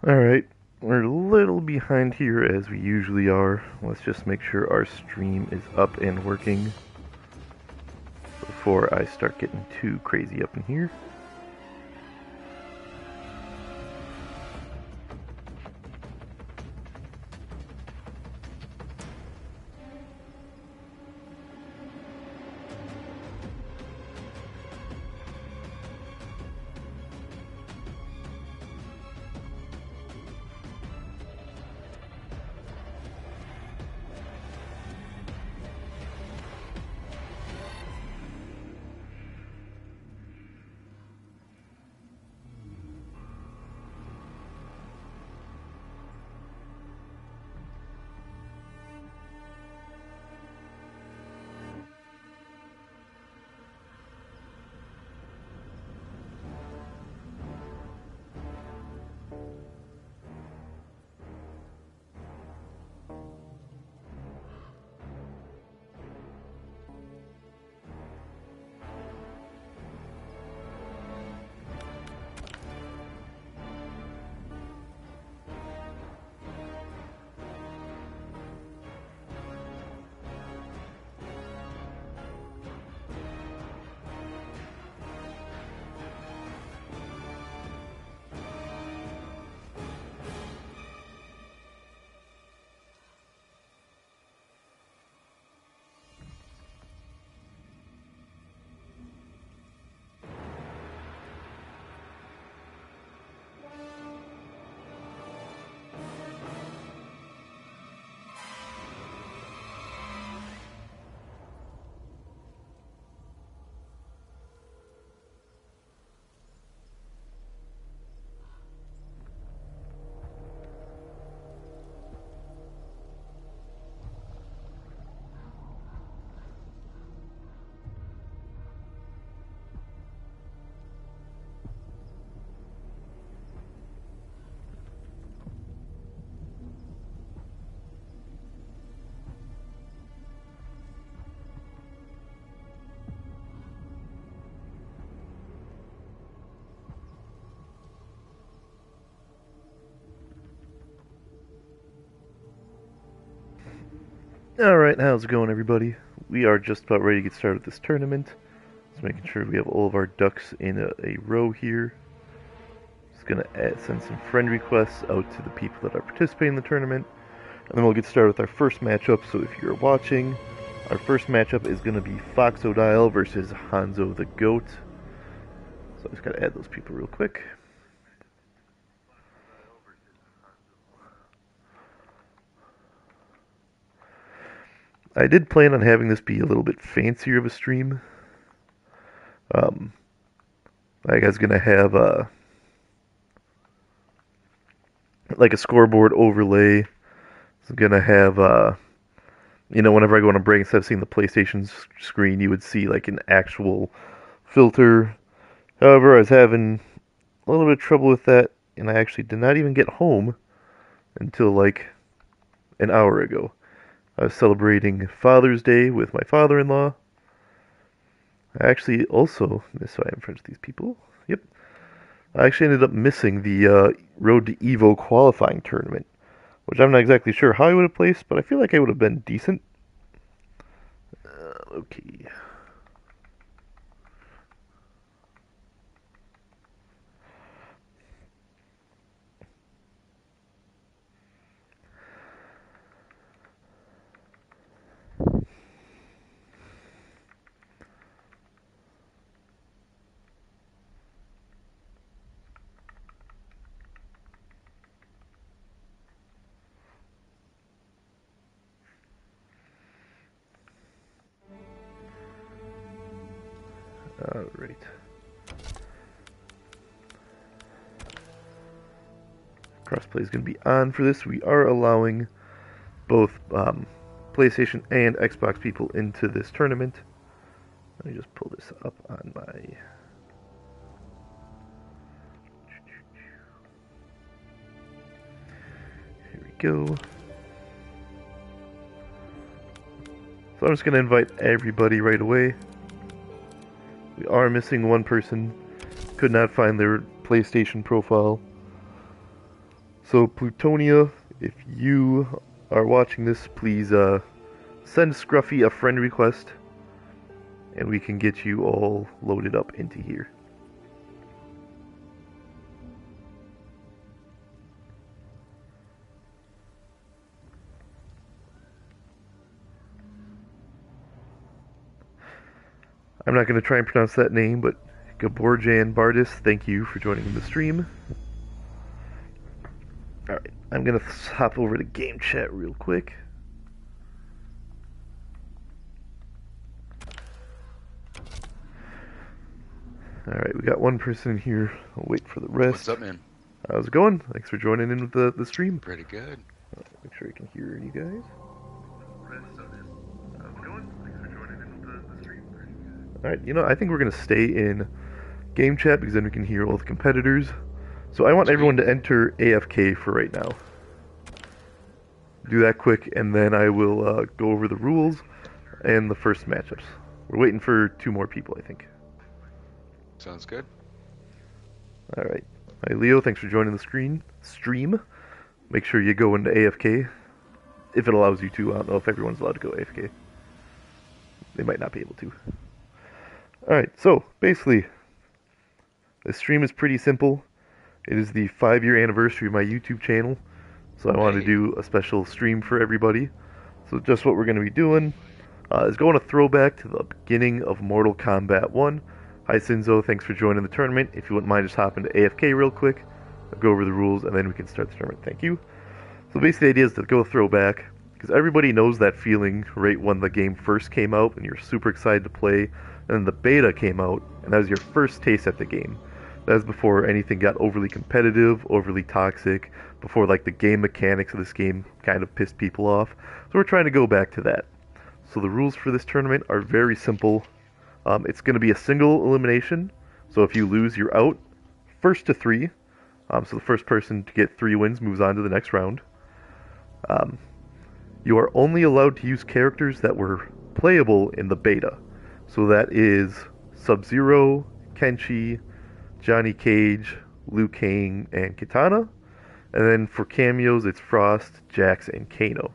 Alright, we're a little behind here as we usually are. Let's just make sure our stream is up and working before I start getting too crazy up in here. Alright, how's it going, everybody? We are just about ready to get started with this tournament. Just making sure we have all of our ducks in a row here. Just gonna send some friend requests out to the people that are participating in the tournament. And then we'll get started with our first matchup. So if you're watching, our first matchup is gonna be Foxodile versus Hanzo the Goat. So I just gotta add those people real quick. I did plan on having this be a little bit fancier of a stream. I was gonna have like a scoreboard overlay. It's gonna have whenever I go on a break, instead of seeing the PlayStation screen, you would see like an actual filter. However, I was having a little bit of trouble with that, and I actually did not even get home until like an hour ago. I was celebrating Father's Day with my father-in-law. I actually also, so I am friends with these people. Yep. I actually ended up missing the Road to Evo qualifying tournament, which I'm not exactly sure how I would have placed, but I feel like I would have been decent. Okay. Alright. Crossplay is going to be on for this. We are allowing both PlayStation and Xbox people into this tournament. Let me just pull this up on my... Here we go. So I'm just going to invite everybody right away. We are missing one person. Could not find their PlayStation profile. So Plutonia, if you are watching this, please send Scruffy a friend request, and we can get you all loaded up into here. I'm not going to try and pronounce that name, but Gaborjan Bardis, thank you for joining the stream. Alright, I'm going to hop over to game chat real quick. Alright, we got one person here. I'll wait for the rest. What's up, man? How's it going? Thanks for joining in with the stream. Pretty good. Make sure I can hear you guys. Alright, you know, I think we're going to stay in game chat because then we can hear all the competitors. So I want everyone to enter AFK for right now. Do that quick, and then I will go over the rules and the first matchups. We're waiting for 2 more people, I think. Sounds good. Alright. Hi, Leo. Thanks for joining the stream. Make sure you go into AFK. If it allows you to. I don't know if everyone's allowed to go AFK. They might not be able to. Alright, so, basically, the stream is pretty simple. It is the 5-year anniversary of my YouTube channel, so I wanted to do a special stream for everybody. So just what we're going to be doing is going to throwback to the beginning of Mortal Kombat 1. Hi Sinzo, thanks for joining the tournament. If you wouldn't mind just hopping to AFK real quick, I'll go over the rules, and then we can start the tournament. Thank you. So basically the idea is to go throwback, because everybody knows that feeling right when the game first came out, and you're super excited to play, and then the beta came out, and that was your first taste at the game. That was before anything got overly competitive, overly toxic, before like the game mechanics of this game kind of pissed people off. So we're trying to go back to that. So the rules for this tournament are very simple. It's going to be a single elimination. So if you lose, you're out. First to 3. So the first person to get 3 wins moves on to the next round. You are only allowed to use characters that were playable in the beta. So that is Sub-Zero, Kenshi, Johnny Cage, Liu Kang, and Kitana. And then for cameos, it's Frost, Jax, and Kano.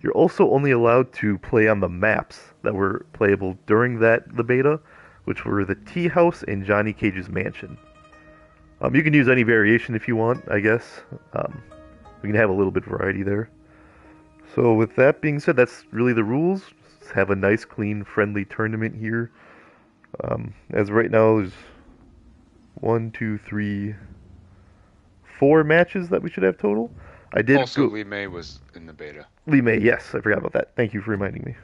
You're also only allowed to play on the maps that were playable during the beta, which were the Tea House and Johnny Cage's Mansion. You can use any variation if you want, I guess. We can have a little bit of variety there. So with that being said, that's really the rules. Let's have a nice, clean, friendly tournament here. As of right now, there's 1, 2, 3, 4 matches that we should have total. I did also, Lee May was in the beta. Lee May, yes, I forgot about that. Thank you for reminding me.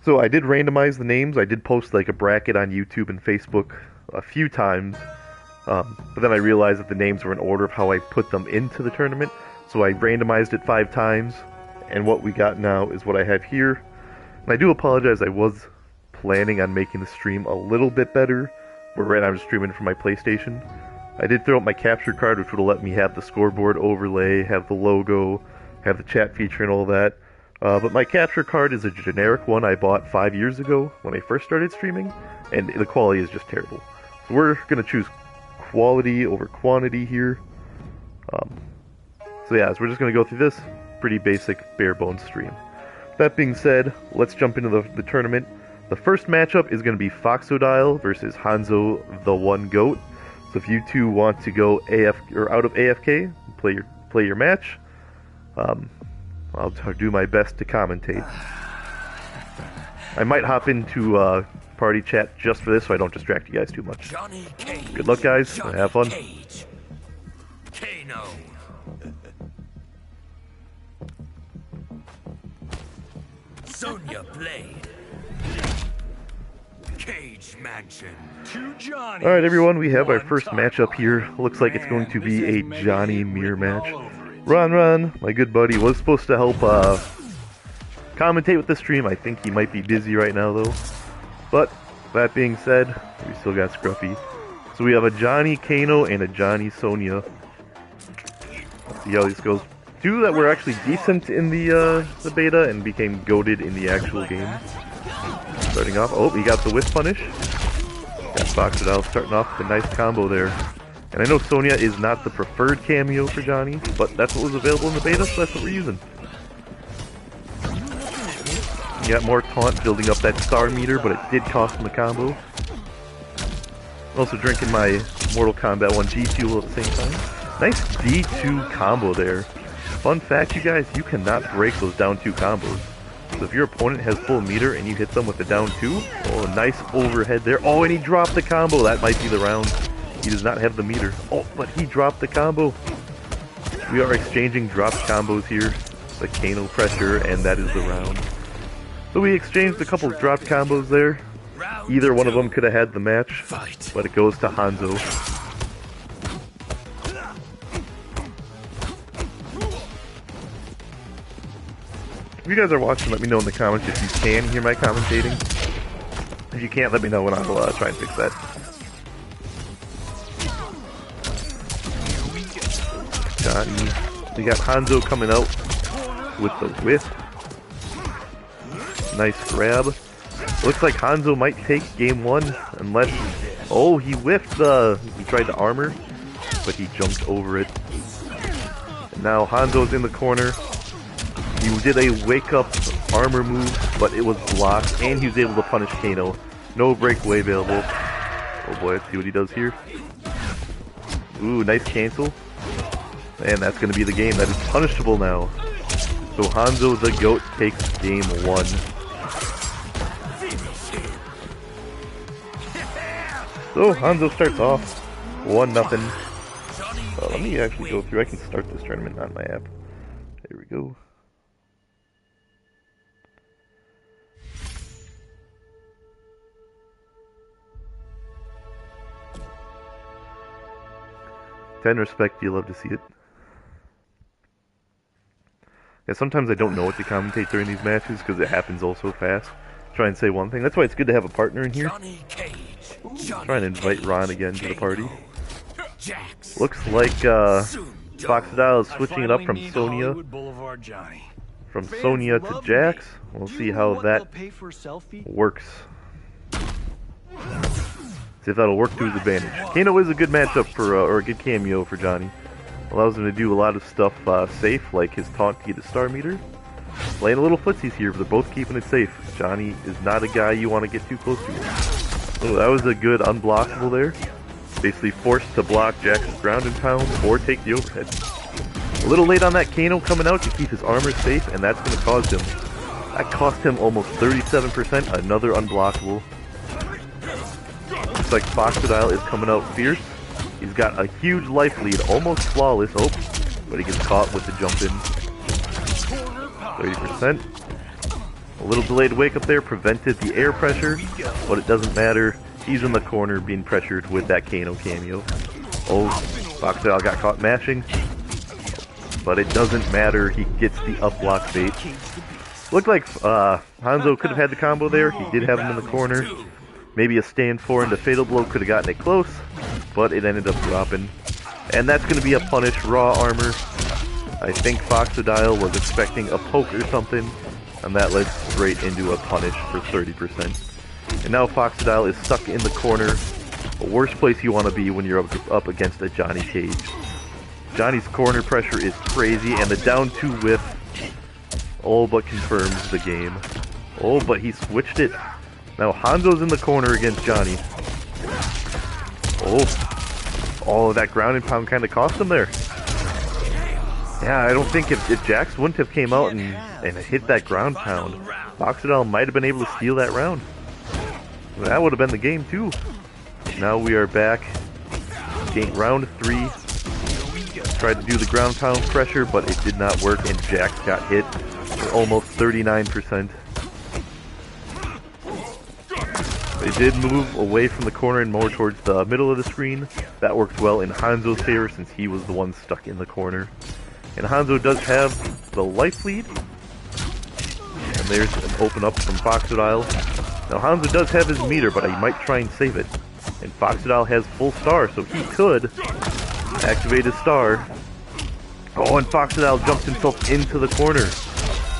So I did randomize the names. I did post like a bracket on YouTube and Facebook a few times, but then I realized that the names were in order of how I put them into the tournament. So I randomized it 5 times, and what we got now is what I have here. And I do apologize, I was planning on making the stream a little bit better, but right now I'm streaming from my PlayStation. I did throw up my capture card, which would have let me have the scoreboard overlay, have the logo, have the chat feature and all that. But my capture card is a generic one I bought 5 years ago when I first started streaming, and the quality is just terrible. So we're going to choose quality over quantity here. So yeah, so we're just going to go through this pretty basic, bare bones stream. That being said, let's jump into the tournament. The first matchup is going to be Foxodile versus Hanzo the One Goat. So if you two want to go out of AFK, play your match, I'll do my best to commentate. I might hop into party chat just for this, so I don't distract you guys too much. Good luck, guys. Have fun. Kano. Sonya Blade. Cage Mansion. Alright everyone, we have our first matchup here. Looks like it's going to be a Johnny Mirror match. RonRon, my good buddy, was supposed to help commentate with the stream. I think he might be busy right now though. But, that being said, we still got Scruffy. So we have a Johnny Kano and a Johnny Sonya. Let's see how this goes. 2 that were actually decent in the beta and became goated in the actual game. Starting off, oh, he got the whiff punish. Got Foxodile starting off with a nice combo there. And I know Sonya is not the preferred cameo for Johnny, but that's what was available in the beta, so that's what we're using. You got more taunt building up that star meter, but it did cost him the combo. Also drinking my Mortal Kombat 1 G Fuel at the same time. Nice D2 combo there. Fun fact, you guys, you cannot break those down 2 combos. So if your opponent has full meter and you hit them with the down 2, oh, nice overhead there. Oh, and he dropped the combo. That might be the round. He does not have the meter. Oh, but he dropped the combo. We are exchanging dropped combos here. The Kano pressure, and that is the round. So we exchanged a couple of dropped combos there. Either one of them could have had the match, but it goes to Hanzo. If you guys are watching, let me know in the comments if you can hear my commentating. If you can't, let me know and I'll try and fix that. Johnny. We got Hanzo coming out with the whip. Nice grab. Looks like Hanzo might take game 1 unless... Oh, he whiffed the... He tried to armor, but he jumped over it. And now Hanzo's in the corner. He did a wake-up armor move, but it was blocked, and he was able to punish Kano. No breakaway available. Oh boy, let's see what he does here. Ooh, nice cancel. And that's going to be the game. That is punishable now. So Hanzo the GOAT takes game 1. So Hanzo starts off 1-0. Let me actually go through. I can start this tournament on my app. There we go. Ten respect, you love to see it. Yeah, sometimes I don't know what to commentate during these matches because it happens all so fast. Try and say one thing. That's why it's good to have a partner in here. Try and invite Ron again to the party. Looks like Foxadile is switching it up from Sonya. From Sonya to Jax. We'll see how that works. See if that'll work to his advantage. Kano is a good matchup for, or a good cameo for Johnny. Allows him to do a lot of stuff safe, like his taunt to get his star meter. Playing a little footsies here, but they're both keeping it safe. Johnny is not a guy you want to get too close to. Oh, that was a good unblockable there. Basically forced to block Jax's ground and pound or take the overhead. A little late on that Kano coming out to keep his armor safe, and that's going to cause him. That cost him almost 37%, another unblockable. Looks like Foxadile is coming out fierce. He's got a huge life lead, almost flawless. Oh, but he gets caught with the jump in. 30%. A little delayed wake up there prevented the air pressure, but it doesn't matter. He's in the corner being pressured with that Kano cameo. Oh, Foxadile got caught mashing, but it doesn't matter. He gets the up block bait. Looked like Hanzo could have had the combo there. He did have him in the corner. Maybe a stand 4 into Fatal Blow could have gotten it close, but it ended up dropping. And that's going to be a punish, raw armor. I think Foxadile was expecting a poke or something, and that led straight into a punish for 30%. And now Foxadile is stuck in the corner, the worst place you want to be when you're up against a Johnny Cage. Johnny's corner pressure is crazy, and the down 2 whiff all but confirms the game. Oh, but he switched it. Now Hanzo's in the corner against Johnny. Oh, that ground and pound kind of cost him there. Yeah, I don't think if Jax wouldn't have came out and hit that ground pound, Foxadile might have been able to steal that round. That would have been the game too. Now we are back. Round 3. Tried to do the ground pound pressure, but it did not work, and Jax got hit for almost 39%. They did move away from the corner and more towards the middle of the screen. That worked well in Hanzo's favor since he was the one stuck in the corner. And Hanzo does have the life lead. And there's an open up from Foxadile. Now Hanzo does have his meter, but he might try and save it. And Foxadile has full star, so he could activate his star. Oh, and Foxadile jumps himself into the corner.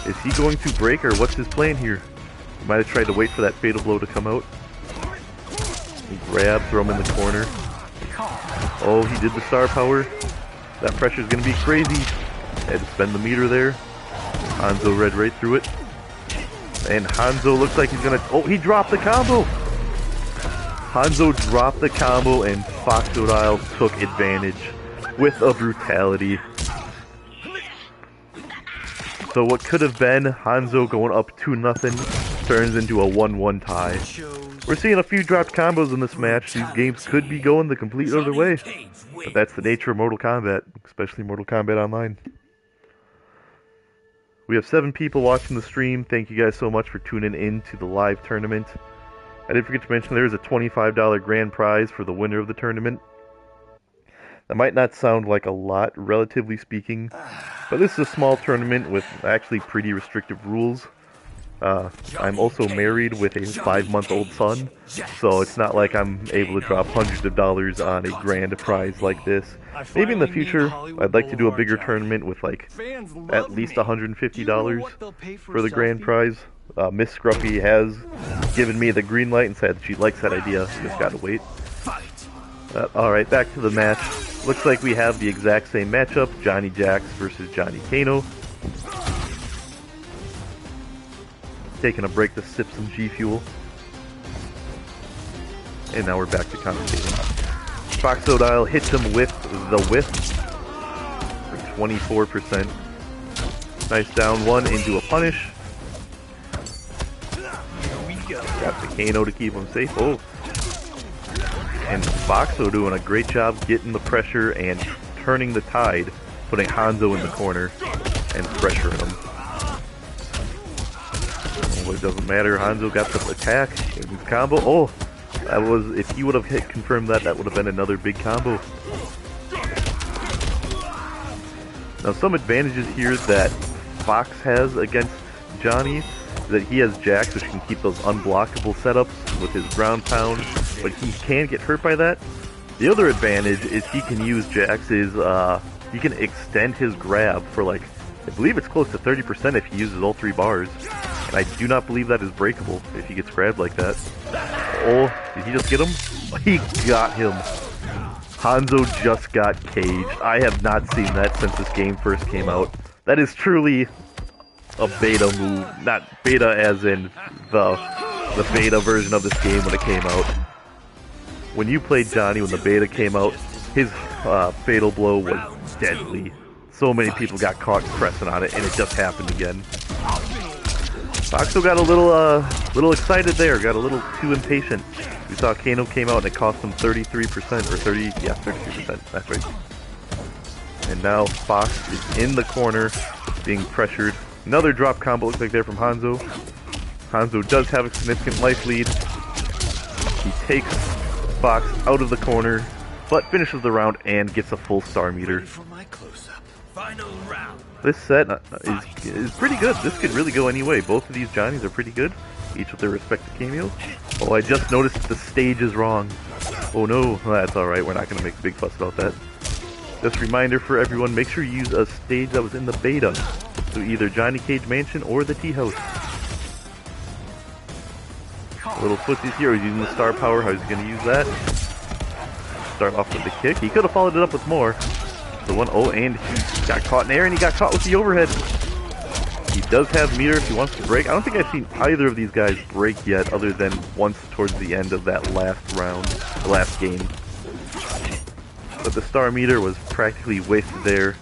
Is he going to break, or what's his plan here? He might have tried to wait for that Fatal Blow to come out. He grab, throw him in the corner. Oh, he did the star power. That pressure is going to be crazy. Had to spend the meter there. Hanzo read right through it. And Hanzo looks like he's going to... Oh, he dropped the combo! Hanzo dropped the combo and Foxodile took advantage with a brutality. So what could have been Hanzo going up 2-0 turns into a 1-1 tie. We're seeing a few dropped combos in this match. These games could be going the complete other way. But that's the nature of Mortal Kombat, especially Mortal Kombat Online. We have 7 people watching the stream. Thank you guys so much for tuning in to the live tournament. I did forget to mention there is a $25 grand prize for the winner of the tournament. That might not sound like a lot, relatively speaking, but this is a small tournament with actually pretty restrictive rules. I'm also married with a 5-month-old son, so it's not like I'm able to drop hundreds of dollars on a grand prize like this. Maybe in the future, I'd like to do a bigger tournament with like at least $150 for the grand prize. Miss Scruffy has given me the green light and said she likes that idea. Just gotta wait. Alright, back to the match. Looks like we have the exact same matchup, Johnny Jax versus Johnny Kano. Taking a break to sip some G Fuel. And now we're back to commentating. Foxodile hits him with the whip for 24%. Nice down one into a punish. Got the Kano to keep him safe. Oh. And Foxo doing a great job getting the pressure and turning the tide, putting Hanzo in the corner and pressuring him. Oh, it doesn't matter. Hanzo got the attack and his combo. Oh, that was, if he would have hit confirmed that, that would have been another big combo. Now, some advantages here that Fox has against Johnny, that he has Jax, which can keep those unblockable setups with his ground pound, but he can get hurt by that. The other advantage is he can use Jax's, he can extend his grab for like, I believe it's close to 30% if he uses all 3 bars. And I do not believe that is breakable if he gets grabbed like that. Oh, did he just get him? He got him. Hanzo just got caged. I have not seen that since this game first came out. That is truly a beta move. Not beta as in the beta version of this game when it came out. When you played Johnny when the beta came out, his fatal blow was deadly. So many people got caught pressing on it, and it just happened again. Foxo got a little excited there, got a little too impatient. We saw Kano came out and it cost him 33%, or 33%, that's right. And now Fox is in the corner, being pressured. Another drop combo looks like there from Hanzo. Hanzo does have a significant life lead. He takes Fox out of the corner, but finishes the round and gets a full star meter. Final round. This set is pretty good. This could really go any way. Both of these Johnnies are pretty good, each with their respective cameos. Oh, I just noticed the stage is wrong. Oh no, that's alright, we're not going to make a big fuss about that. Just a reminder for everyone, make sure you use a stage that was in the beta. So either Johnny Cage Mansion or the Tea House. A little footsies here, he's using the star power, how he's going to use that. Start off with the kick. He could have followed it up with more. The one, oh, and he got caught in air and he got caught with the overhead. He does have meter if he wants to break. I don't think I've seen either of these guys break yet, other than once towards the end of that last round, the last game. But the star meter was practically wasted there.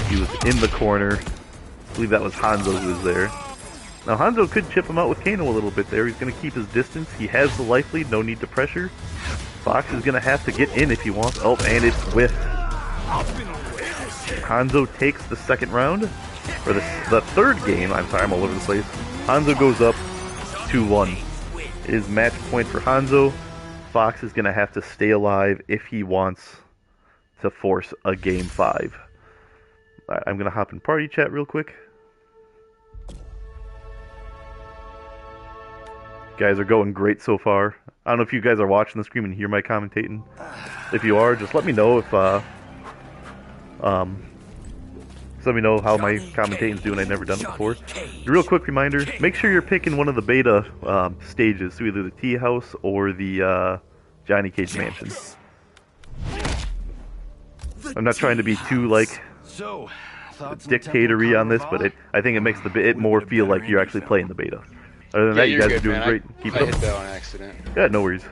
He was in the corner. I believe that was Hanzo who was there. Now Hanzo could chip him out with Kano a little bit there. He's going to keep his distance. He has the life lead, no need to pressure. Fox is going to have to get in if he wants. Oh, and it's whiffed. Hanzo takes the second round, or the third game. I'm sorry, I'm all over the place. Hanzo goes up 2-1. It is match point for Hanzo. Fox is going to have to stay alive if he wants to force a game 5. Alright, I'm going to hop in party chat real quick. Guys are going great so far. I don't know if you guys are watching the stream and hear my commentating. If you are, just let me know if just let me know how my commentating's doing. I've never done it before. A real quick reminder, make sure you're picking one of the beta stages, so either the Tea House or the Johnny Cage Mansion. I'm not trying to be too like So, thoughts on dictatory on this, but I think it makes it more feel like you're actually playing the beta. Other than Yeah, that, you you're guys are good, doing man. great. Keep I it hit up. that on accident. Yeah, no worries.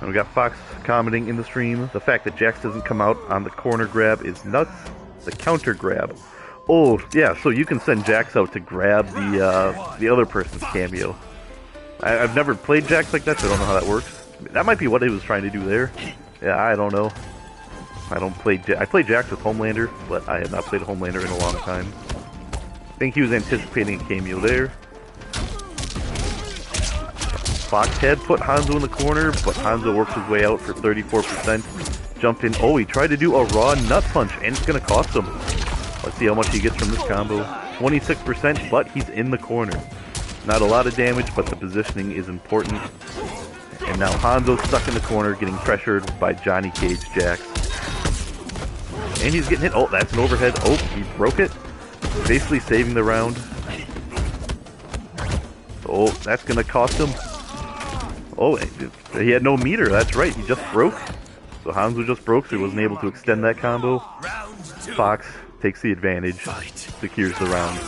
And we got Fox commenting in the stream. The fact that Jax doesn't come out on the corner grab is nuts. The counter grab. Oh, yeah, so you can send Jax out to grab the other person's cameo. I've never played Jax like that, so I don't know how that works. That might be what he was trying to do there. Yeah, I don't know. I played Jax with Homelander, but I have not played Homelander in a long time. I think he was anticipating a cameo there. Fox had put Hanzo in the corner, but Hanzo works his way out for 34%. Jumped in. Oh, he tried to do a raw nut punch, and it's going to cost him. Let's see how much he gets from this combo. 26%, but he's in the corner. Not a lot of damage, but the positioning is important. And now Hanzo's stuck in the corner, getting pressured by Johnny Cage Jax. And he's getting hit. Oh, that's an overhead. Oh, he broke it. Basically saving the round. Oh, that's going to cost him. Oh, he had no meter. That's right. He just broke. So Hanzo just broke, so he wasn't able to extend that combo. Fox takes the advantage, secures the round.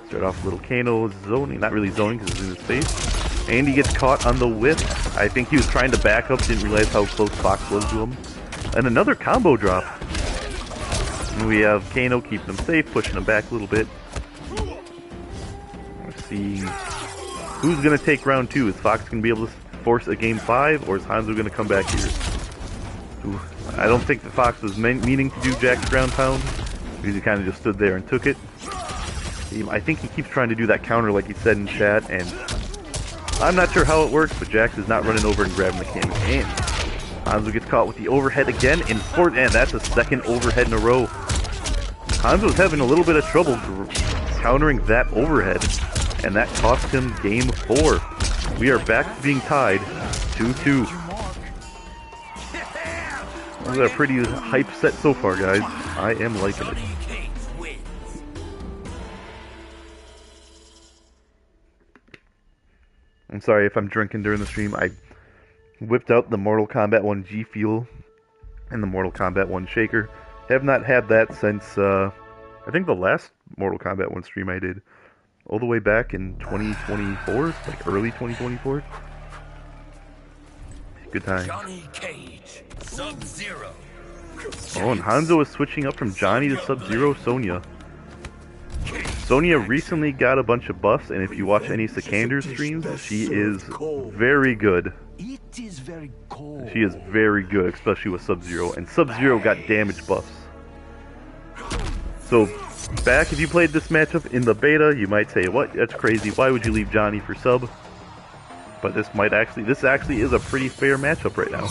Start off little Kano zoning. Not really zoning because it's in his face. And he gets caught on the whip. I think he was trying to back up, didn't realize how close Fox was to him. And another combo drop. And we have Kano keeping him safe, pushing him back a little bit. Let's see. Who's going to take round 2? Is Fox going to be able to force a game 5, or is Hanzo going to come back here? Ooh, I don't think that Fox was meaning to do Jack's ground pound, because he kind of just stood there and took it. I think he keeps trying to do that counter like he said in chat, and I'm not sure how it works, but Jax is not running over and grabbing the camera. And Hanzo gets caught with the overhead again, and that's a second overhead in a row. Hanzo's having a little bit of trouble countering that overhead, and that cost him game 4. We are back to being tied 2-2. This is a pretty hype set so far, guys. I am liking it. I'm sorry if I'm drinking during the stream. I whipped out the Mortal Kombat 1 G Fuel and the Mortal Kombat 1 Shaker. Have not had that since, I think the last Mortal Kombat 1 stream I did. All the way back in 2024, like early 2024. Good time. Johnny Cage, Sub-Zero. Oh, and Hanzo is switching up from Johnny to Sub-Zero Sonya. Sonya recently got a bunch of buffs, and if you watch any Sikander streams, she is very good. It is very cold. She is very good, especially with Sub-Zero. And Sub-Zero got damage buffs. So, back if you played this matchup in the beta, you might say, what? That's crazy. Why would you leave Johnny for Sub? But this actually is a pretty fair matchup right now.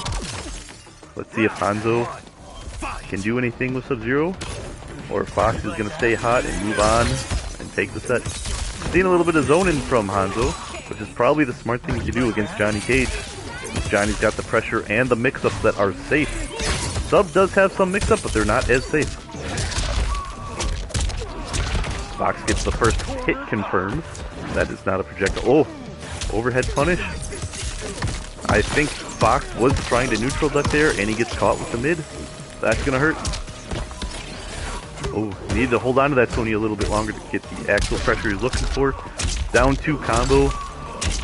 Let's see if Hanzo can do anything with Sub-Zero, or if Fox is going to stay hot and move on and take the set. Seeing a little bit of zoning from Hanzo, which is probably the smart thing to do against Johnny Cage. Johnny's got the pressure and the mix-ups that are safe. Sub does have some mix-up, but they're not as safe. Fox gets the first hit confirmed. That is not a projectile. Oh, overhead punish. I think Fox was trying to neutral duck there, and he gets caught with the mid. That's gonna hurt. Oh, need to hold on to that Sonya a little bit longer to get the actual pressure he's looking for. Down 2 combo.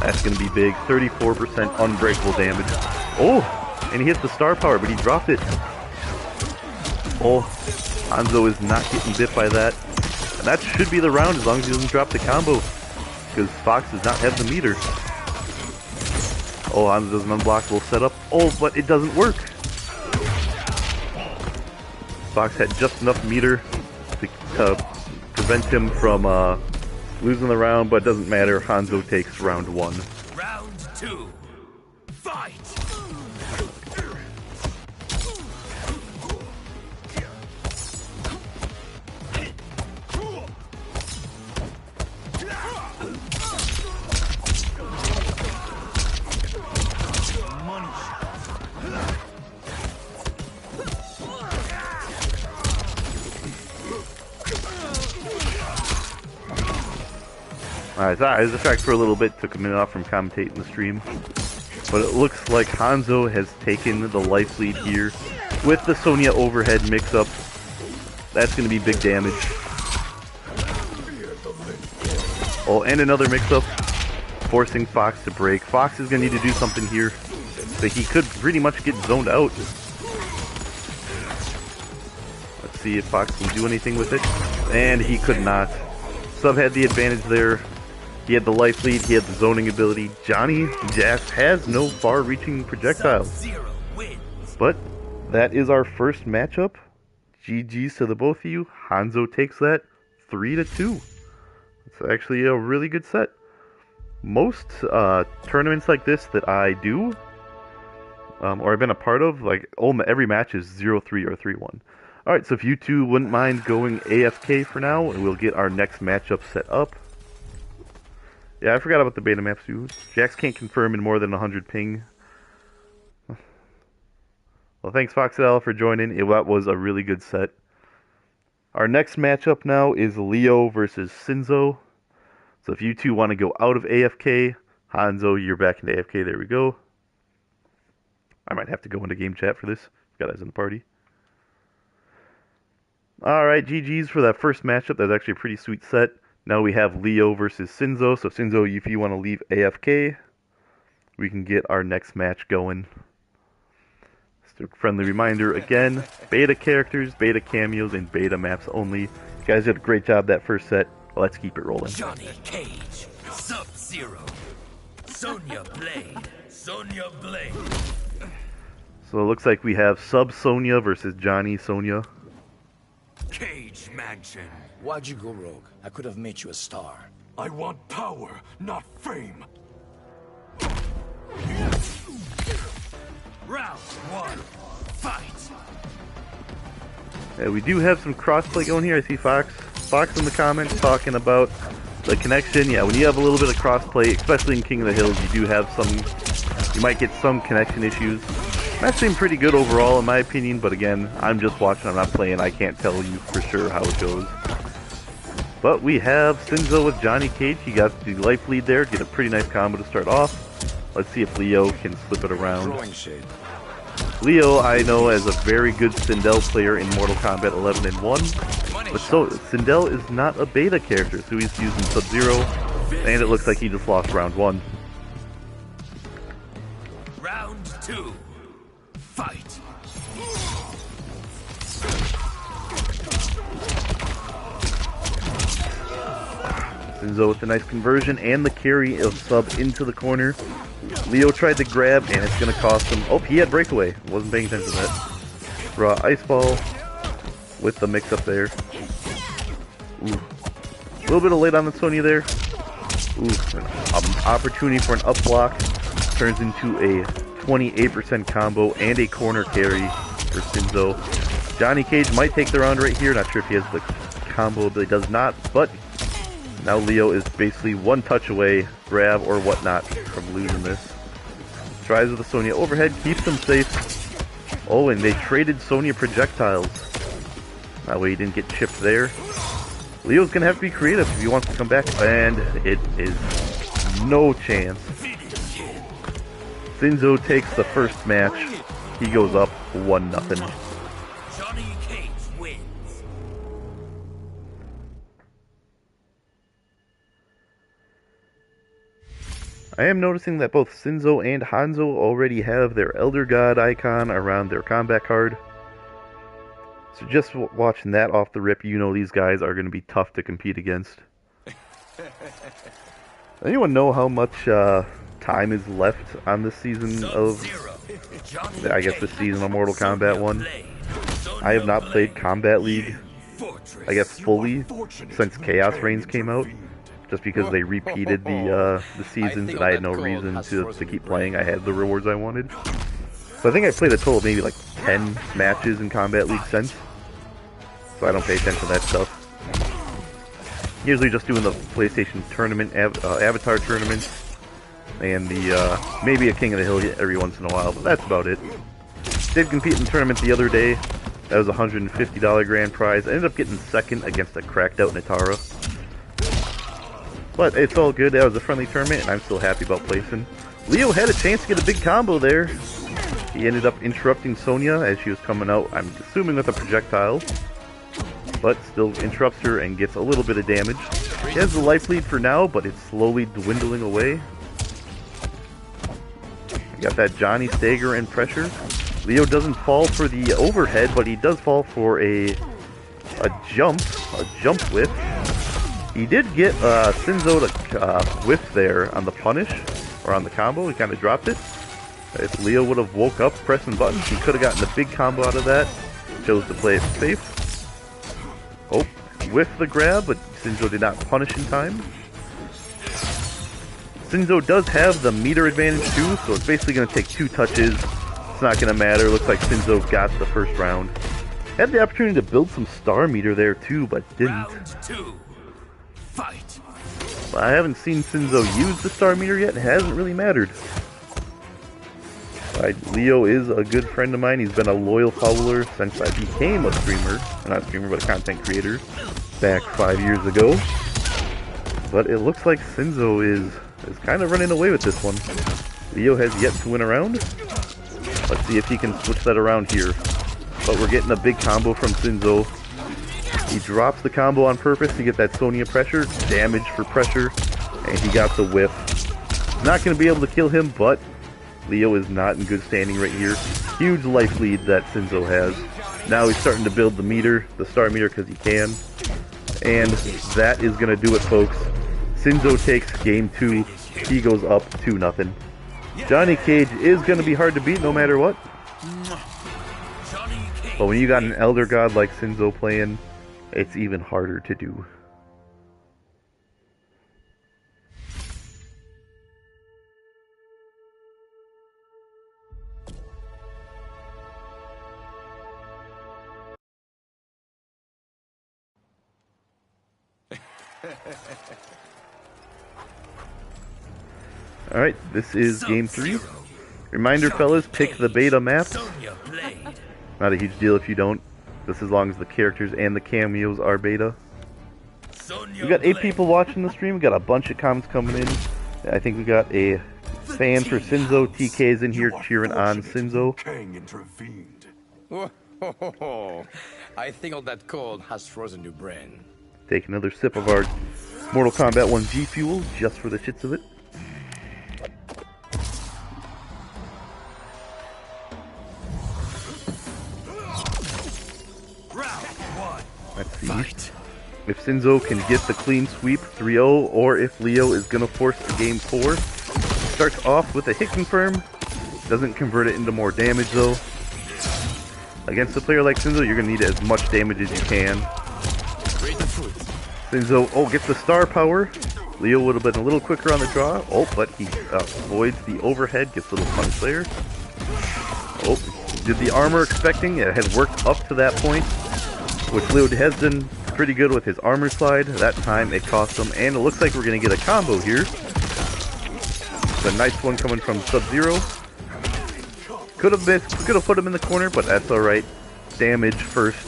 That's gonna be big. 34% unbreakable damage. Oh, and he hits the star power, but he dropped it. Oh, Hanzo is not getting bit by that. And that should be the round as long as he doesn't drop the combo. Because Fox does not have the meter. Oh, Hanzo does an unblockable setup. Oh, but it doesn't work. Fox had just enough meter to prevent him from losing the round, but it doesn't matter. Hanzo takes round 1. Round 2. Fight! Alright, so I was distracted for a little bit, took a minute off from commentating the stream. But it looks like Hanzo has taken the life lead here with the Sonya overhead mix-up. That's going to be big damage. Oh, and another mix-up, forcing Fox to break. Fox is going to need to do something here, but he could pretty much get zoned out. Let's see if Fox can do anything with it. And he could not. Sub had the advantage there. He had the life lead, he had the zoning ability. Johnny Jax has no far-reaching projectiles. But that is our first matchup. GG's to the both of you. Hanzo takes that 3-2. It's actually a really good set. Most tournaments like this that I do, or I've been a part of, like every match is 0-3 or 3-1. Alright, so if you two wouldn't mind going AFK for now, we'll get our next matchup set up. Yeah, I forgot about the beta maps too. Jax can't confirm in more than 100 ping. Well, thanks Foxel for joining. That was a really good set. Our next matchup now is Leo versus Sinzo. So if you two want to go out of AFK, Hanzo, you're back into AFK. There we go. I might have to go into game chat for this. Got guys in the party. Alright, GG's for that first matchup. That's actually a pretty sweet set. Now we have Leo versus Sinzo. So Sinzo, if you want to leave AFK, we can get our next match going. Just a friendly reminder again, beta characters, beta cameos, and beta maps only. You guys did a great job that first set. Let's keep it rolling. Johnny Cage, Sub-Zero, Sonya Blade, Sonya Blade. So it looks like we have Sub Sonya versus Johnny Sonya. Cage Mansion. Why'd you go rogue? I could have made you a star. I want power, not fame. Round one, fight. Yeah, we do have some crossplay going here. I see Fox in the comments talking about the connection. Yeah, when you have a little bit of crossplay, especially in King of the Hills, you do have you might get some connection issues. That seemed pretty good overall in my opinion, but again, I'm just watching, I'm not playing, I can't tell you for sure how it goes. But we have Sinzo with Johnny Cage. He got the life lead there, get a pretty nice combo to start off. Let's see if Leo can flip it around. Leo, I know as a very good Sindel player in Mortal Kombat 11 and 1, but so Sindel is not a beta character, so he's using Sub-Zero, and it looks like he just lost round 1. Round two, fight. Sinzo with a nice conversion and the carry of Sub into the corner. Leo tried to grab, and it's going to cost him. Oh, he had breakaway. Wasn't paying attention to that. Raw ice ball with the mix up there. Ooh. A little bit of late on the Sonya there. Ooh, an opportunity for an up block. Turns into a 28% combo and a corner carry for Sinzo. Johnny Cage might take the round right here. Not sure if he has the combo, but he does not. But now Leo is basically one touch away, grab or whatnot, from losing this. Tries with the Sonya overhead, keeps him safe. Oh, and they traded Sonya projectiles. That way he didn't get chipped there. Leo's going to have to be creative if he wants to come back, and it is no chance. Sinzo takes the first match. He goes up 1-0. Johnny Cage wins. I am noticing that both Sinzo and Hanzo already have their Elder God icon around their combat card. So just watching that off the rip, you know these guys are going to be tough to compete against. Anyone know how much time is left on this season of, I guess this season of Mortal Kombat 1? I have not played Combat League, I guess fully, since Chaos Reigns came out. Just because they repeated the seasons and I had no reason to keep playing. I had the rewards I wanted. So I think I played a total of maybe like 10 matches in Combat League since. So I don't pay attention to that stuff. Usually just doing the PlayStation tournament, Avatar tournament, and the maybe a King of the Hill every once in a while, but that's about it. Did compete in the tournament the other day. That was a $150 grand prize. I ended up getting second against a cracked out Natara. But it's all good. That was a friendly tournament, and I'm still happy about placing. Leo had a chance to get a big combo there. He ended up interrupting Sonya as she was coming out, I'm assuming with a projectile. But still interrupts her and gets a little bit of damage. He has the life lead for now, but it's slowly dwindling away. You got that Johnny stagger and pressure. Leo doesn't fall for the overhead, but he does fall for a jump whiff. He did get Sinzo to whiff there on the punish, or on the combo. He kind of dropped it. If Leo would have woke up pressing buttons, he could have gotten a big combo out of that. Chose to play it safe. Oh, whiff the grab, but Sinzo did not punish in time. Sinzo does have the meter advantage too, so it's basically going to take 2 touches. It's not going to matter. Looks like Sinzo got the first round. Had the opportunity to build some star meter there too, but didn't. Round 2. Fight. I haven't seen Sinzo use the star meter yet. It hasn't really mattered. Leo is a good friend of mine. He's been a loyal follower since I became a streamer. Not a streamer, but a content creator. Back 5 years ago. But it looks like Sinzo is kind of running away with this one. Leo has yet to win a round. Let's see if he can switch that around here. But we're getting a big combo from Sinzo. He drops the combo on purpose to get that Sonya pressure. Damage for pressure. And he got the whiff. Not going to be able to kill him, but Leo is not in good standing right here. Huge life lead that Sinzo has. Now he's starting to build the meter, the star meter, because he can. And that is going to do it, folks. Sinzo takes game 2. He goes up 2-0. Johnny Cage is going to be hard to beat no matter what. But when you got an Elder God like Sinzo playing, it's even harder to do. Alright, this is game 3. Reminder, fellas, pick the beta maps. Not a huge deal if you don't, just as long as the characters and the cameos are beta. We got 8 people watching the stream. We got a bunch of comments coming in. I think we got a fan for Sinzo. TK is in here cheering on Sinzo. I think all that cold has frozen your brain. Take another sip of our Mortal Kombat 1 G Fuel just for the shits of it. Let's see if Sinzo can get the clean sweep 3-0, or if Leo is going to force the game 4. Starts off with a hit confirm. Doesn't convert it into more damage though. Against a player like Sinzo, you're going to need as much damage as you can. Sinzo, gets the star power. Leo would have been a little quicker on the draw. But he avoids the overhead, gets a little punish there. Did the armor expecting. It had worked up to that point, which Leo has been pretty good with his armor slide. That time it cost him, and it looks like we're going to get a combo here. The nice one coming from Sub-Zero. Could have put him in the corner, but that's alright. Damage first.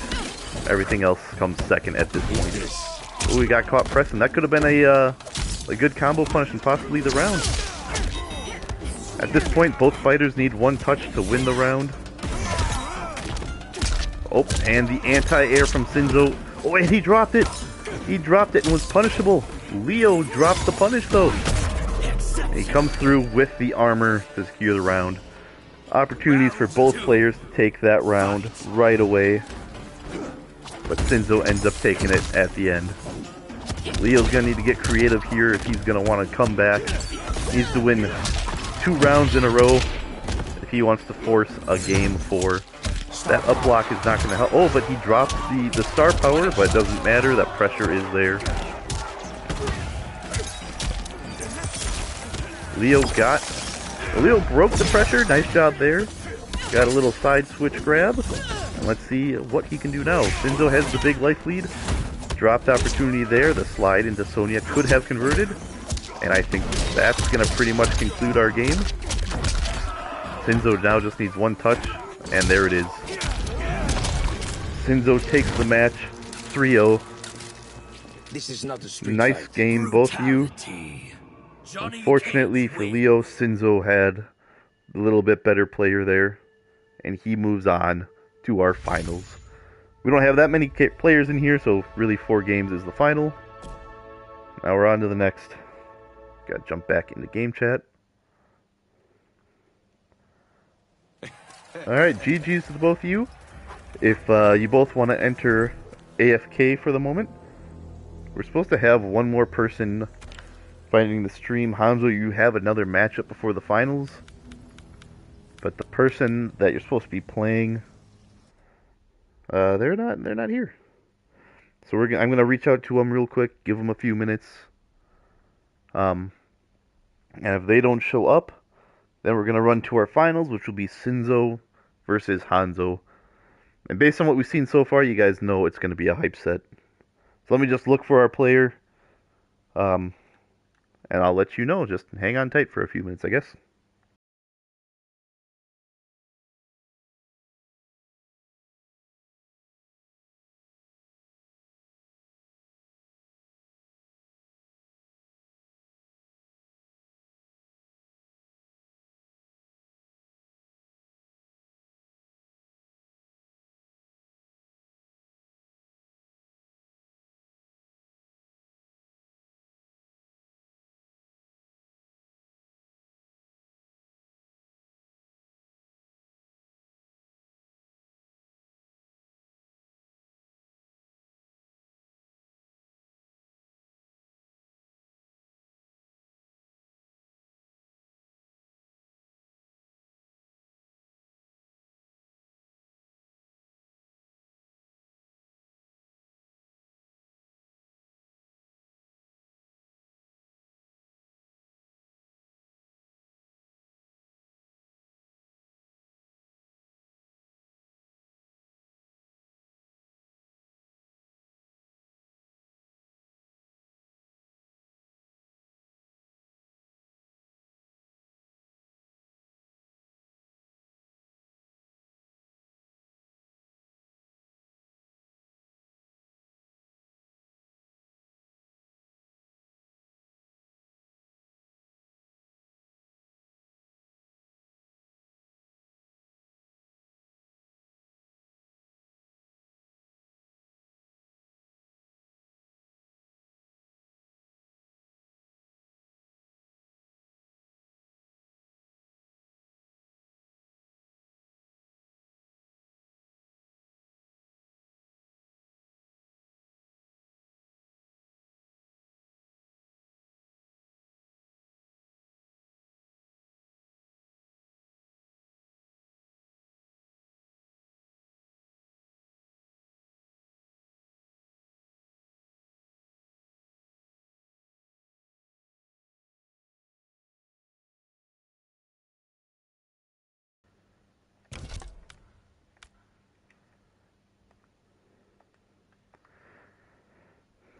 Everything else comes second at this point. Oh, we got caught pressing. That could have been a good combo punish and possibly the round. At this point, both fighters need 1 touch to win the round. And the anti-air from Sinzo. And he dropped it. He dropped it and was punishable. Leo dropped the punish though. And he comes through with the armor to secure the round. Opportunities for both players to take that round right away. But Sinzo ends up taking it at the end. Leo's going to need to get creative here if he's going to want to come back. He needs to win 2 rounds in a row if he wants to force a game 4. That up block is not going to help. But he drops the star power, but it doesn't matter. That pressure is there. Leo broke the pressure. Nice job there. Got a little side switch grab. And let's see what he can do now. Sinzo has the big life lead. Dropped opportunity there. The slide into Sonya could have converted. And I think that's going to pretty much conclude our game. Sinzo now just needs 1 touch. And there it is. Sinzo takes the match 3-0. This is not a street nice fight. game, both of you. Johnny Unfortunately Cage for wins. Leo, Sinzo had a little bit better player there, and he moves on to our finals. We don't have that many players in here, so really 4 games is the final. Now we're on to the next. Gotta jump back into game chat. Alright, GG's to both of you. If you both want to enter AFK for the moment, we're supposed to have one more person finding the stream. Hanzo, you have another matchup before the finals, but the person that you're supposed to be playing, they're not here. So I'm gonna reach out to them real quick, give them a few minutes, and if they don't show up, then we're gonna run to our finals, which will be Sinzo versus Hanzo. And based on what we've seen so far, you guys know it's gonna be a hype set. So let me just look for our player, and I'll let you know. Just hang on tight for a few minutes, I guess.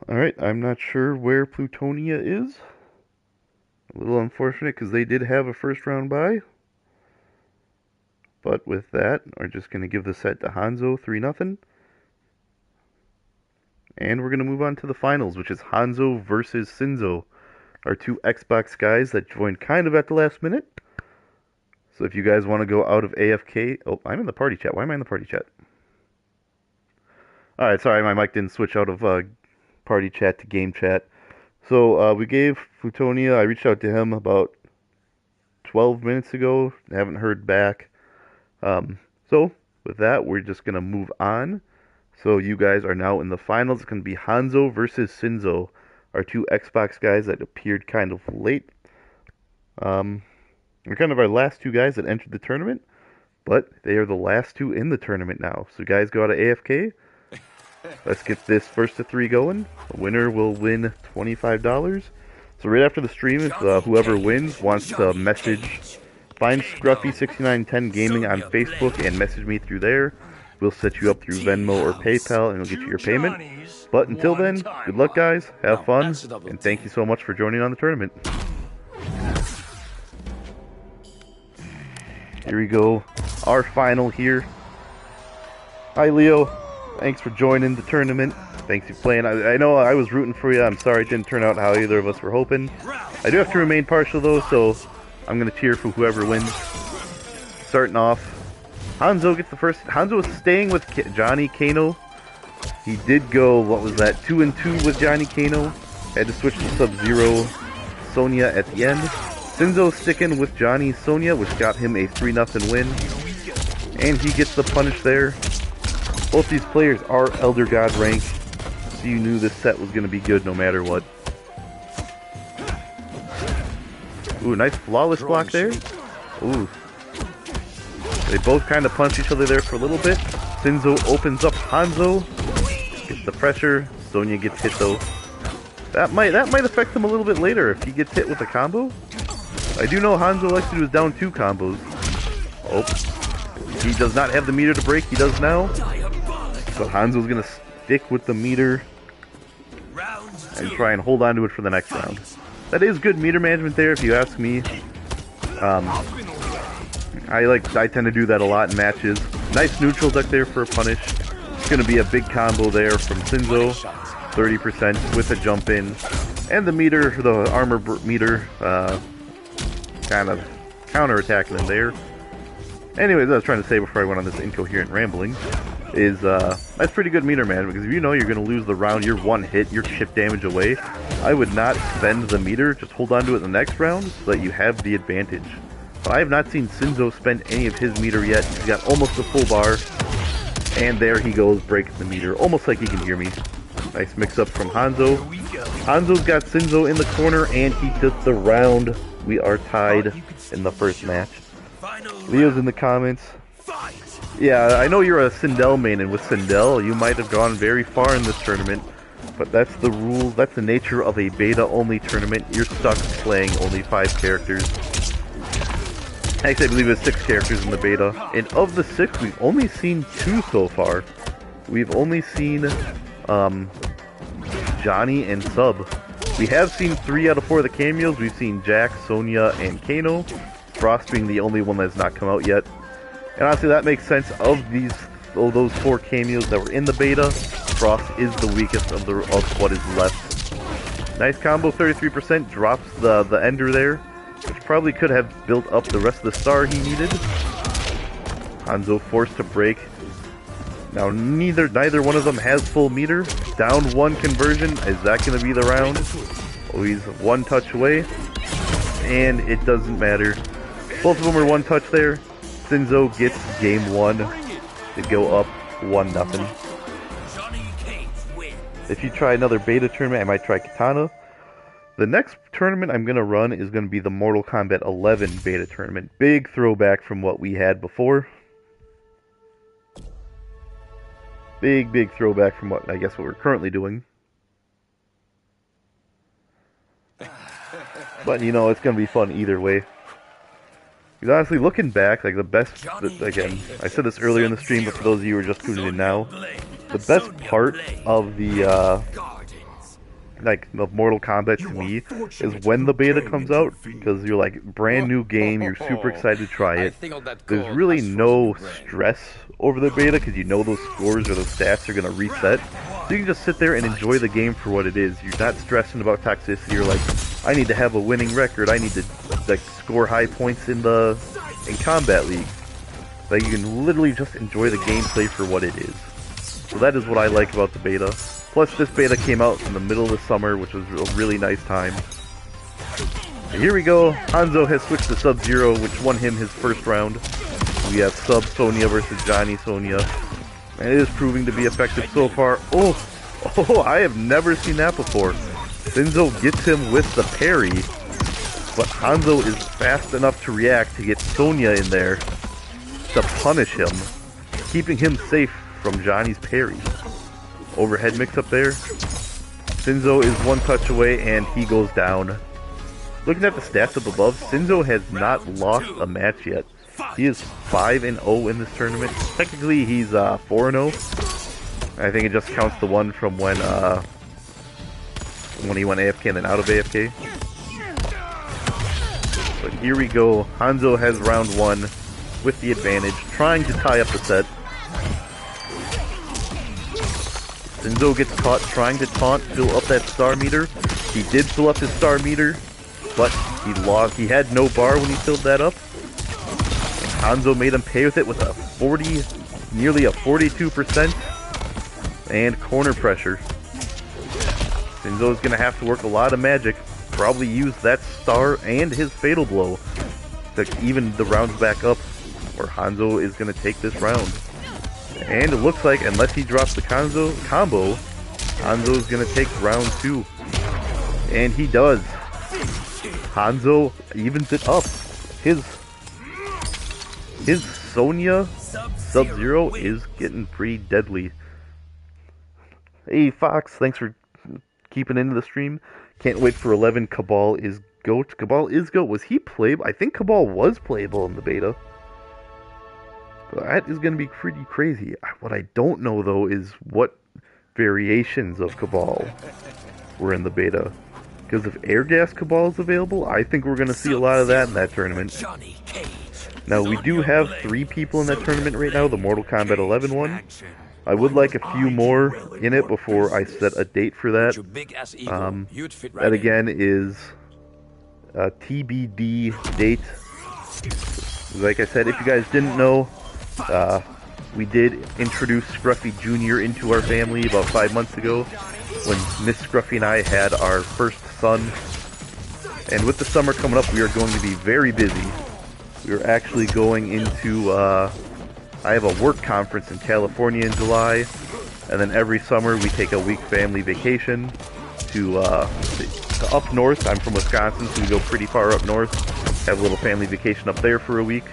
Alright, I'm not sure where Plutonia is. A little unfortunate because they did have a first round bye. But with that, we're just going to give the set to Hanzo 3-0. And we're going to move on to the finals, which is Hanzo versus Sinzo, our 2 Xbox guys that joined kind of at the last minute. So if you guys want to go out of AFK... Oh, I'm in the party chat. Why am I in the party chat? Alright, sorry, my mic didn't switch out of party chat to game chat. So we gave Plutonia, I reached out to him about 12 minutes ago. Haven't heard back. So with that, we're just going to move on. So you guys are now in the finals. It's going to be Hanzo versus Sinzo, our 2 Xbox guys that appeared kind of late. They're kind of our last 2 guys that entered the tournament, but they are the last 2 in the tournament now. So guys, go out of AFK. Let's get this first to 3 going. The winner will win $25. So right after the stream, if whoever wins wants to message, find Scruffy6910 Gaming on Facebook and message me through there. We'll set you up through Venmo or PayPal and we'll get you your payment. But until then, good luck guys, have fun, and thank you so much for joining on the tournament. Here we go, our final here. Hi Leo. Thanks for joining the tournament. Thanks for playing. I know I was rooting for you. I'm sorry it didn't turn out how either of us were hoping. I do have to remain partial though, so I'm going to cheer for whoever wins. Starting off, Hanzo gets the first. Hanzo is staying with Johnny Kano. He did go, what was that, 2-2 with Johnny Kano. Had to switch to Sub-Zero Sonya at the end. Sinzo sticking with Johnny Sonya, which got him a 3-0 win. And he gets the punish there. Both these players are Elder God rank, so you knew this set was going to be good no matter what. Ooh, nice flawless block there. Ooh. They both kind of punch each other there for a little bit. Sinzo opens up Hanzo. Gets the pressure. Sonya gets hit though. That might affect him a little bit later if he gets hit with a combo. I do know Hanzo likes to do his down 2 combos. Oh. He does not have the meter to break. He does now. So Hanzo's going to stick with the meter and try and hold on to it for the next round. That is good meter management there if you ask me. I tend to do that a lot in matches. Nice neutral duck there for a punish. It's going to be a big combo there from Sinzo. 30% with a jump in. And the meter, the armor meter, kind of counter-attacking him there. Anyways, I was trying to say before I went on this incoherent rambling, is that's pretty good meter management, because if you know you're going to lose the round, you're one hit, you're chip damage away, I would not spend the meter, just hold on to it in the next round so that you have the advantage. But I have not seen Sinzo spend any of his meter yet. He's got almost a full bar, and there he goes, breaking the meter, almost like he can hear me. Nice mix-up from Hanzo. Hanzo's got Sinzo in the corner, and he took the round. We are tied in the first match. Leo's in the comments. Yeah, I know you're a Sindel main, and with Sindel, you might have gone very far in this tournament, but that's the rules, that's the nature of a beta-only tournament. You're stuck playing only 5 characters. Actually, I believe it's 6 characters in the beta, and of the 6, we've only seen 2 so far. We've only seen Johnny and Sub. We have seen 3 out of 4 of the cameos. We've seen Jack, Sonya, and Kano. Frost being the only one that's not come out yet. And honestly, that makes sense. Of those 4 cameos that were in the beta, Frost is the weakest of what is left. Nice combo, 33%, drops the ender there, which probably could have built up the rest of the star he needed. Hanzo forced to break. Now neither one of them has full meter. Down 1 conversion. Is that going to be the round? Oh, he's 1 touch away. And it doesn't matter. Both of them are 1 touch there. Sinzo gets game 1 to go up 1-0. If you try another beta tournament, I might try Katana. The next tournament I'm going to run is going to be the Mortal Kombat 11 beta tournament. Big throwback from what we had before. Big throwback from what we're currently doing. But you know, it's going to be fun either way. Because honestly, looking back, like the best, again, I said this earlier in the stream, but for those of you who are just tuning in now, the best part of the, of Mortal Kombat to me is when the beta comes out, because you're like, brand new game, you're super excited to try it. There's really no stress over the beta, because you know those scores or those stats are going to reset. So you can just sit there and enjoy the game for what it is. You're not stressing about toxicity. You're like, I need to have a winning record. I need to like score high points in Combat League. Like, you can literally just enjoy the gameplay for what it is. So that is what I like about the beta. Plus, this beta came out in the middle of the summer, which was a really nice time. And here we go. Hanzo has switched to Sub-Zero, which won him his first round. We have Sub Sonya versus Johnny Sonya. And it is proving to be effective so far. Oh, I have never seen that before. Sinzo gets him with the parry, but Hanzo is fast enough to react to get Sonya in there to punish him, keeping him safe from Johnny's parry. Overhead mix up there. Sinzo is 1 touch away and he goes down. Looking at the stats up above, Sinzo has not lost a match yet. He is 5-0 in this tournament. Technically, he's 4-0. I think it just counts the one from when he went AFK and then out of AFK. But here we go. Hanzo has round 1 with the advantage, trying to tie up the set. Sinzo gets caught trying to taunt, fill up that star meter. He did fill up his star meter, but he lost. He had no bar when he filled that up. And Hanzo made him pay with it with a 40, nearly a 42%, and corner pressure. Sinzo's gonna have to work a lot of magic, probably use that star and his fatal blow to even the rounds back up, or Hanzo is gonna take this round. And it looks like, unless he drops the combo, Hanzo is gonna take round 2. And he does. Hanzo evens it up. His Sonya Sub-Zero is getting pretty deadly. Hey Fox, thanks for keeping into the stream. Can't wait for 11. Cabal is GOAT. Cabal is GOAT. Was he playable? I think Cabal was playable in the beta. That is going to be pretty crazy. What I don't know though is what variations of Cabal were in the beta. Because if Air Gas Cabal is available, I think we're going to see a lot of that in that tournament. Now, we do have 3 people in that tournament right now, the Mortal Kombat 11 one. I would like a few more in it before I set a date for that. That again is a TBD date. Like I said, if you guys didn't know, we did introduce Scruffy Jr. into our family about 5 months ago when Miss Scruffy and I had our first son. And with the summer coming up, we are going to be very busy. We are actually going into, I have a work conference in California in July, and then every summer we take a week family vacation to up north. I'm from Wisconsin, so we go pretty far up north, have a little family vacation up there for a week.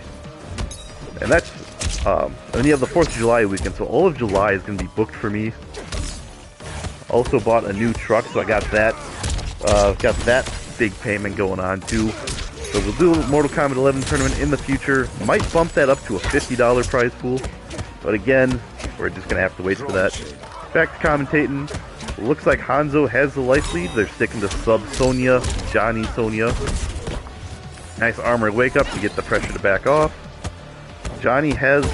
And that's, and then you have the 4th of July weekend, so all of July is going to be booked for me. Also bought a new truck, so I got that big payment going on too. So we'll do a Mortal Kombat 11 tournament in the future. Might bump that up to a $50 prize pool. But again, we're just going to have to wait for that. Back to commentating. Looks like Hanzo has the life lead. They're sticking to sub Sonya, Johnny Sonya. Nice armor wake up to get the pressure to back off. Johnny has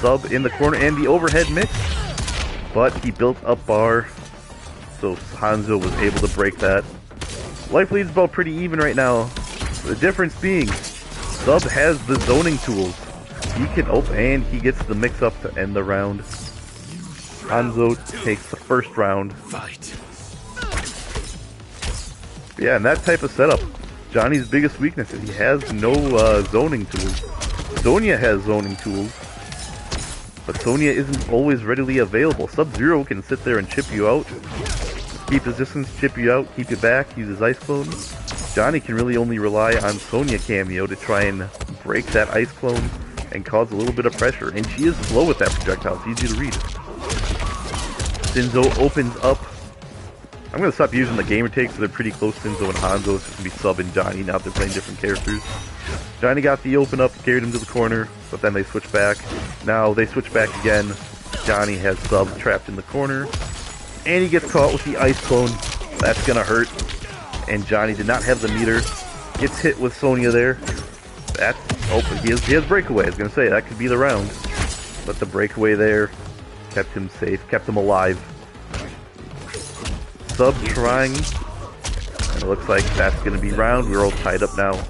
sub in the corner and the overhead mix. But he built up bar. So Hanzo was able to break that. Life lead's about pretty even right now. The difference being, Sub has the zoning tools. He can open and he gets the mix up to end the round. Hanzo takes the first round. Yeah, and that type of setup, Johnny's biggest weakness is he has no zoning tools. Sonya has zoning tools, but Sonya isn't always readily available. Sub-Zero can sit there and chip you out, keep his distance, chip you out, keep you back, use his ice clone. Johnny can really only rely on Sonya cameo to try and break that ice clone and cause a little bit of pressure. And she is slow with that projectile, it's easy to read. Sinzo opens up. I'm going to stop using the gamer takes, so they're pretty close. Sinzo and Hanzo is going to be Sub and Johnny now they're playing different characters. Johnny got the open up, carried him to the corner, but then they switch back. Now they switch back again. Johnny has Sub trapped in the corner. And he gets caught with the ice clone. That's going to hurt. And Johnny did not have the meter. Gets hit with Sonya there. That's open. He has breakaway. I was going to say, that could be the round. But the breakaway there kept him safe, kept him alive. Sub trying. And it looks like that's going to be round. We're all tied up now.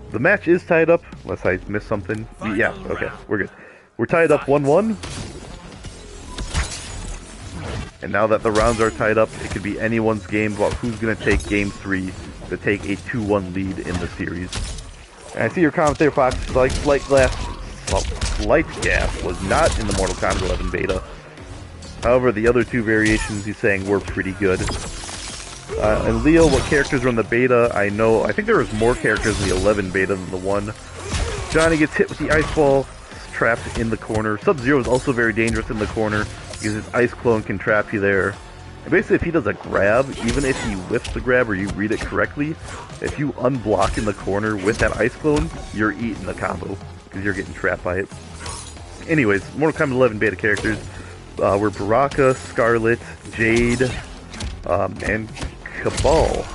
The match is tied up, unless I missed something. Yeah, okay, we're good. We're tied up 1-1. And now that the rounds are tied up, it could be anyone's game about who's going to take Game 3 to take a 2-1 lead in the series. And I see your comment there, Fox. Light Gas was not in the Mortal Kombat 11 beta. However, the other 2 variations he's saying were pretty good. And Leo, what characters are in the beta? I think there was more characters in the 11 beta than the 1. Johnny gets hit with the ice ball, trapped in the corner. Sub-Zero is also very dangerous in the corner, because his ice clone can trap you there. And basically, if he does a grab, even if he whiffs the grab or you read it correctly, if you unblock in the corner with that ice clone, you're eating the combo, because you're getting trapped by it. Anyways, Mortal Kombat 11 beta characters were Baraka, Scarlet, Jade, and Cabal.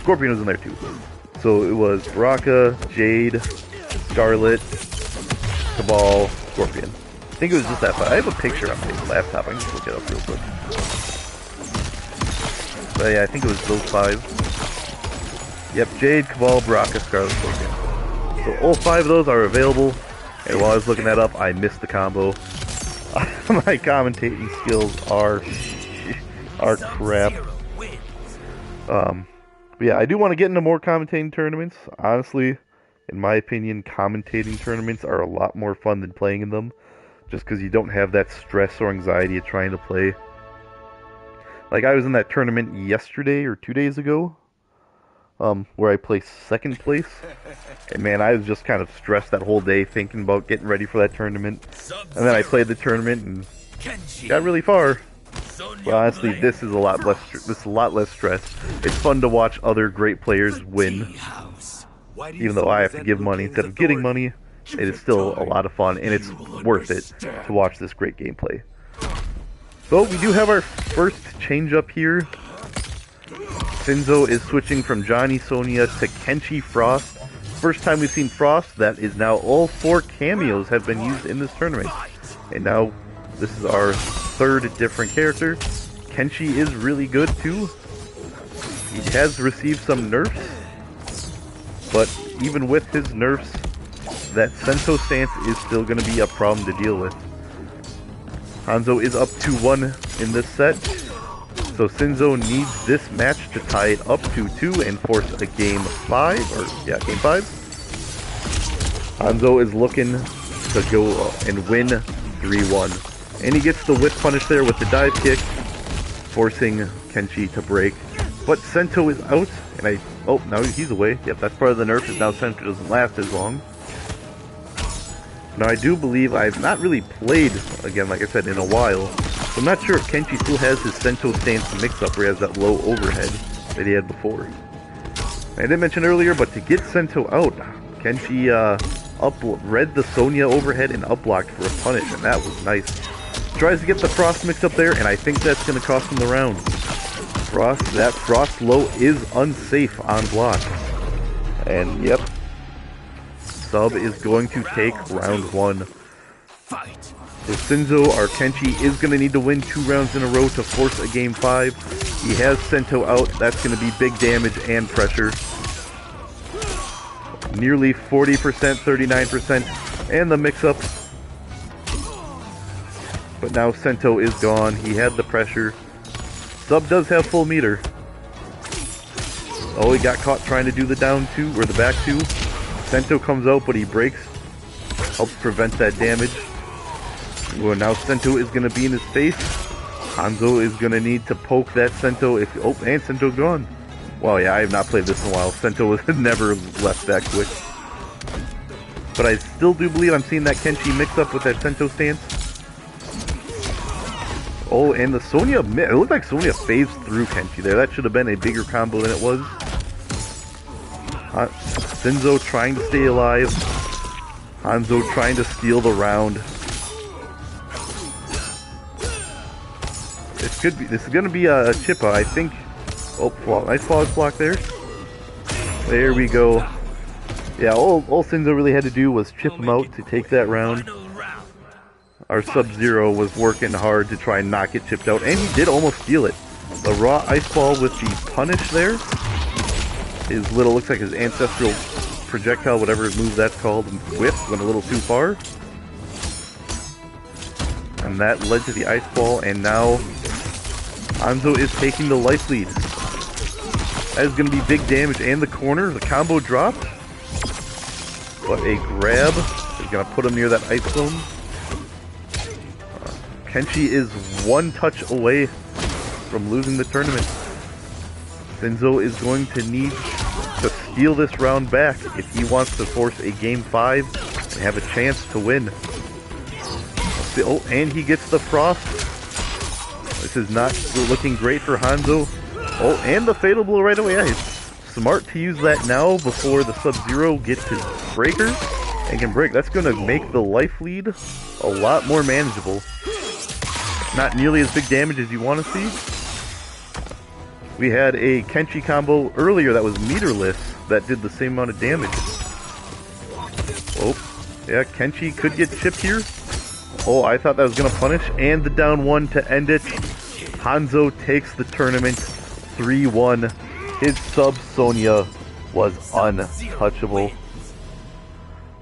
Scorpion was in there too. So it was Baraka, Jade, Scarlet, Cabal, Scorpion. think it was just that fight. I have a picture on my laptop. I can just look it up real quick. But yeah, I think it was those 5. Yep, Jade, Cabal, Baraka, Scarlet, Scorpion. So all 5 of those are available. And while I was looking that up, I missed the combo. My commentating skills are crap. But yeah, I do want to get into more commentating tournaments. Honestly, in my opinion, commentating tournaments are a lot more fun than playing in them. Just because you don't have that stress or anxiety of trying to play. Like, I was in that tournament yesterday or 2 days ago, where I placed 2nd place. And man, I was just kind of stressed that whole day thinking about getting ready for that tournament. And then I played the tournament and got really far. But honestly, this is a lot less stress. It's fun to watch other great players win. Even though I have to give money instead of getting money, it is still a lot of fun, and it's worth it to watch this great gameplay. So we do have our first change up here. Sinzo is switching from Johnny Sonia to Kenshi Frost. First time we've seen Frost. That is now all 4 cameos have been used in this tournament. And now this is our 3rd different character. Kenshi is really good too. He has received some nerfs, but even with his nerfs, that Sento stance is still going to be a problem to deal with. Hanzo is up 2-1 in this set, so Sinzo needs this match to tie it up to 2 and force a game 5, game 5. Hanzo is looking to go and win 3-1. And he gets the whip punish there with the dive kick, forcing Kenshi to break. But Sento is out, and now he's away. Yep, that's part of the nerf, is now Sento doesn't last as long. Now I do believe I've not really played, again, like I said, in a while. So I'm not sure if Kenshi still has his Sento stance mix-up where he has that low overhead that he had before. I didn't mention earlier, but to get Sento out, Kenshi read the Sonya overhead and up-blocked for a punish, and that was nice. Tries to get the Frost mix up there, and I think that's going to cost him the round. That Frost low is unsafe on block. And yep, Sub is going to take round 1. So Sinzo, or Kenshi, is going to need to win 2 rounds in a row to force a game 5. He has Sento out. That's going to be big damage and pressure. Nearly 40%, 39%, and the mix-up. But now Sento is gone. He had the pressure. Sub does have full meter. Oh, he got caught trying to do the down 2, or the back 2. Sento comes out, but he breaks. Helps prevent that damage. Well, now Sento is going to be in his face. Hanzo is going to need to poke that Sento. And Sento's gone. Wow, yeah, I have not played this in a while. Sento has never left that quick. But I still do believe I'm seeing that Kenshi mix up with that Sento stance. Oh, and the Sonya, it looked like Sonya phased through Kenshi there. That should have been a bigger combo than it was. Sinzo trying to stay alive. Hanzo trying to steal the round. This is going to be a Chippa, I think. Oh, nice flawless block there. There we go. Yeah, all Sinzo really had to do was chip him out to take that round. Our Sub-Zero was working hard to try and not get chipped out, and he did almost steal it. The raw ice ball with the punish there. His little, looks like his ancestral projectile, whatever move that's called, whip went a little too far. And that led to the ice ball, and now Hanzo is taking the life lead. That is going to be big damage, and the corner, the combo dropped. But a grab is going to put him near that ice zone. Kenshi is 1 touch away from losing the tournament. Sinzo is going to need to steal this round back if he wants to force a game 5 and have a chance to win. Oh, and he gets the Frost. This is not looking great for Hanzo. Oh, and the Fatal Blow right away. Yeah, he's smart to use that now before the Sub-Zero gets his breaker and can break. That's going to make the life lead a lot more manageable. Not nearly as big damage as you want to see. We had a Kenshi combo earlier that was meterless that did the same amount of damage. Oh, yeah, Kenshi could get chipped here. Oh, I thought that was going to punish. And the down one to end it. Hanzo takes the tournament 3-1. His sub Sonya was untouchable.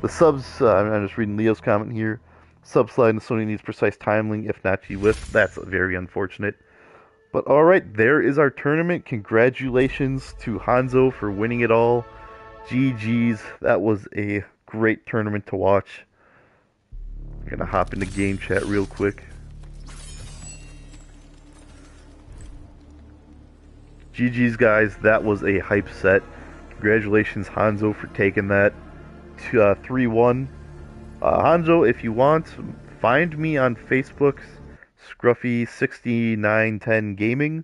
The subs, I'm just reading Leo's comment here. Sub slide and Sonya needs precise timing, if not she whiffs. That's very unfortunate. But alright, there is our tournament. Congratulations to Hanzo for winning it all. GG's. That was a great tournament to watch. I'm gonna hop into game chat real quick. GG's, guys. That was a hype set. Congratulations, Hanzo, for taking that 3-1. Hanzo, if you want, find me on Facebook, Scruffy6910 Gaming.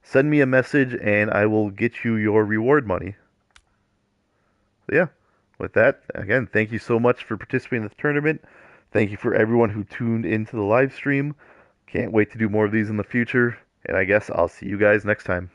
Send me a message and I will get you your reward money. So yeah, with that, again, thank you so much for participating in this tournament. Thank you for everyone who tuned into the live stream. Can't wait to do more of these in the future. And I guess I'll see you guys next time.